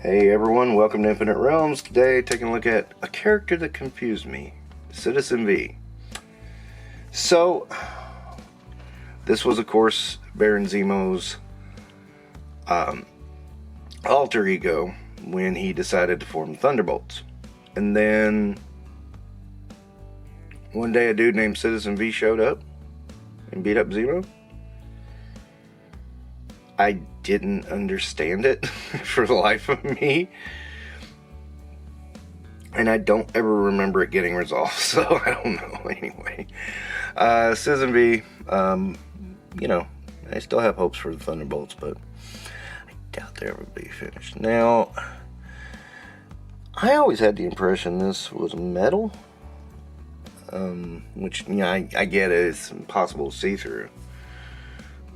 Hey everyone, welcome to Infinite Realms. Today taking a look at a character that confused me, Citizen V. So, this was of course Baron Zemo's alter ego when he decided to form Thunderbolts. And then one day a dude named Citizen V showed up and beat up Zemo. I didn't understand it for the life of me, and I don't ever remember it getting resolved, so I don't know. Anyway, Citizen V, you know, I still have hopes for the Thunderbolts, but I doubt they'll ever be finished. Now, I always had the impression this was metal, which, you know, I get it, it's impossible to see through.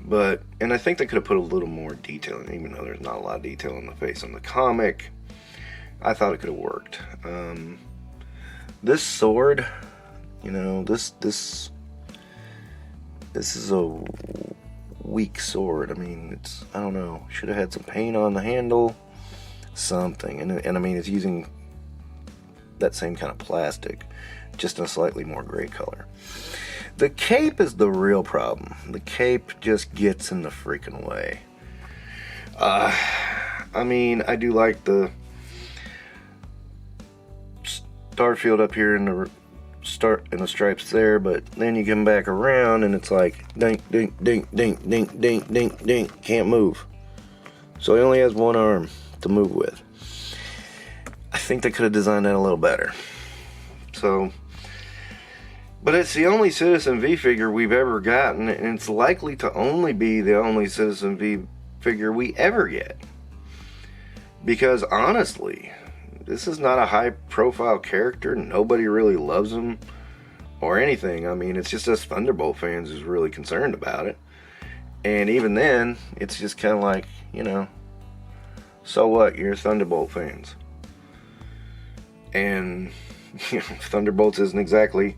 But, and I think they could have put a little more detail in, even though there's not a lot of detail in the face on the comic. I thought it could have worked. This sword, you know, this is a weak sword. I mean, it's, I don't know, should have had some paint on the handle, something. And I mean, it's using that same kind of plastic, just in a slightly more gray color. The cape is the real problem. The cape just gets in the freaking way. I mean, I do like the Starfield up here in the stripes there, but then you come back around and it's like dink, dink, dink, dink, dink, dink, dink, dink. Can't move. So he only has one arm to move with. I think they could have designed that a little better. So, but it's the only Citizen V figure we've ever gotten, and it's likely to only be the only Citizen V figure we ever get. Because honestly, this is not a high-profile character. Nobody really loves him or anything. I mean, it's just us Thunderbolt fans who's really concerned about it. And even then, it's just kind of like, you know, so what? You're Thunderbolt fans. And you know, Thunderbolts isn't exactly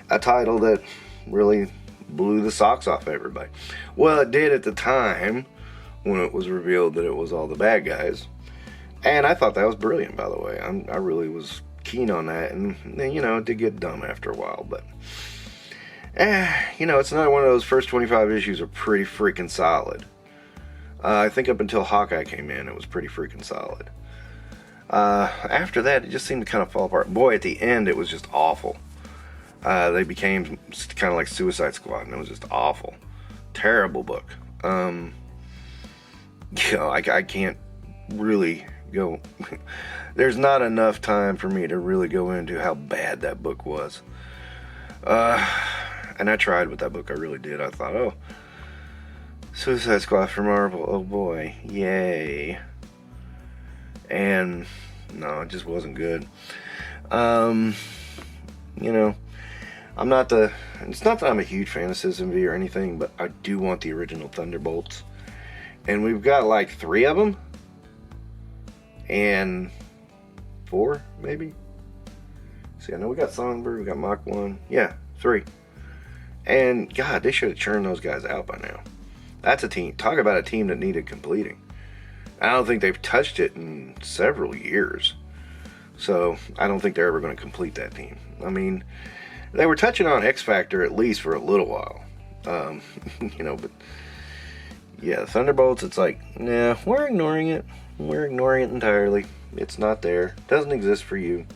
a title that really blew the socks off everybody. Well, it did at the time when it was revealed that it was all the bad guys. And I thought that was brilliant, by the way. I really was keen on that. And then, you know, it did get dumb after a while. But, you know, it's another one of those first 25 issues are pretty freaking solid. I think up until Hawkeye came in, it was pretty freaking solid. After that, it just seemed to kind of fall apart. Boy, at the end, it was just awful. They became kind of like Suicide Squad, and it was just awful. Terrible book. You know, I can't really go... There's not enough time for me to really go into how bad that book was. And I tried with that book, I really did. I thought, oh, Suicide Squad for Marvel, oh boy, yay. And no, it just wasn't good. You know, it's not that I'm a huge fan of Citizen V or anything, but I do want the original Thunderbolts. And we've got like 3 of them. And 4, maybe? See, I know we got Songbird, we got Mach 1. Yeah, 3. And God, they should have churned those guys out by now. That's a team. Talk about a team that needed completing. I don't think they've touched it in several years. So, I don't think they're ever going to complete that team. I mean, they were touching on X Factor at least for a little while. You know, but yeah, the Thunderbolts, it's like, nah, we're ignoring it. We're ignoring it entirely. It's not there. It doesn't exist for you.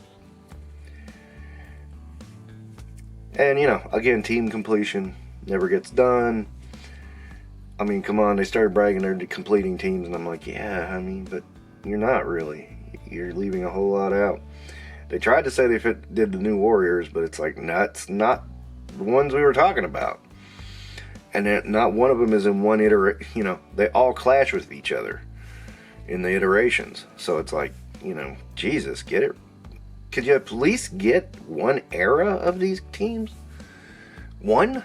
And, you know, again, team completion never gets done. I mean, come on, they started bragging they're completing teams, and I'm like, yeah, I mean, but you're not really. You're leaving a whole lot out. They tried to say they did the New Warriors, but it's like, that's not the ones we were talking about. And not one of them is in one iteration. You know, they all clash with each other in the iterations. So it's like, you know, Jesus, get it. Could you at least get one era of these teams? One?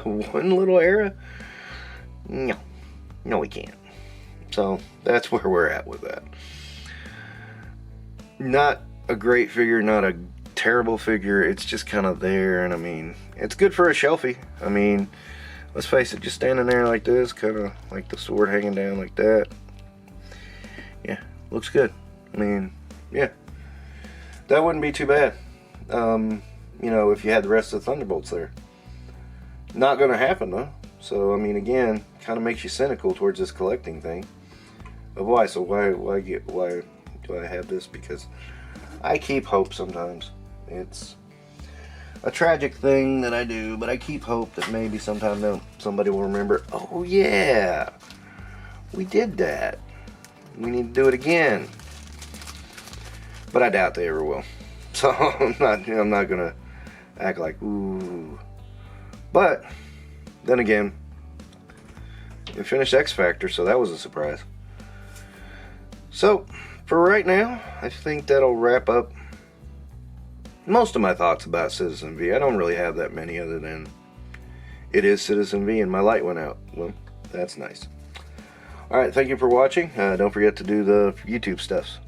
One little era? No, we can't. So that's where we're at with that. Not a great figure, not a terrible figure. It's just kind of there, and I mean, it's good for a shelfie. I mean, let's face it, just standing there like this, kind of like the sword hanging down like that. Yeah, looks good. I mean, yeah, that wouldn't be too bad. You know, if you had the rest of the Thunderbolts there. Not gonna happen though. So I mean, again, kind of makes you cynical towards this collecting thing. Of why? So why do I have this? Because I keep hope sometimes. It's a tragic thing that I do, but I keep hope that maybe sometime somebody will remember, oh yeah, we did that. We need to do it again. But I doubt they ever will. So I'm not gonna act like ooh. But then again, it finished X Factor, so that was a surprise. So for right now, I think that'll wrap up most of my thoughts about Citizen V. I don't really have that many other than it is Citizen V and my light went out. Well, that's nice. Alright, thank you for watching. Don't forget to do the YouTube stuffs.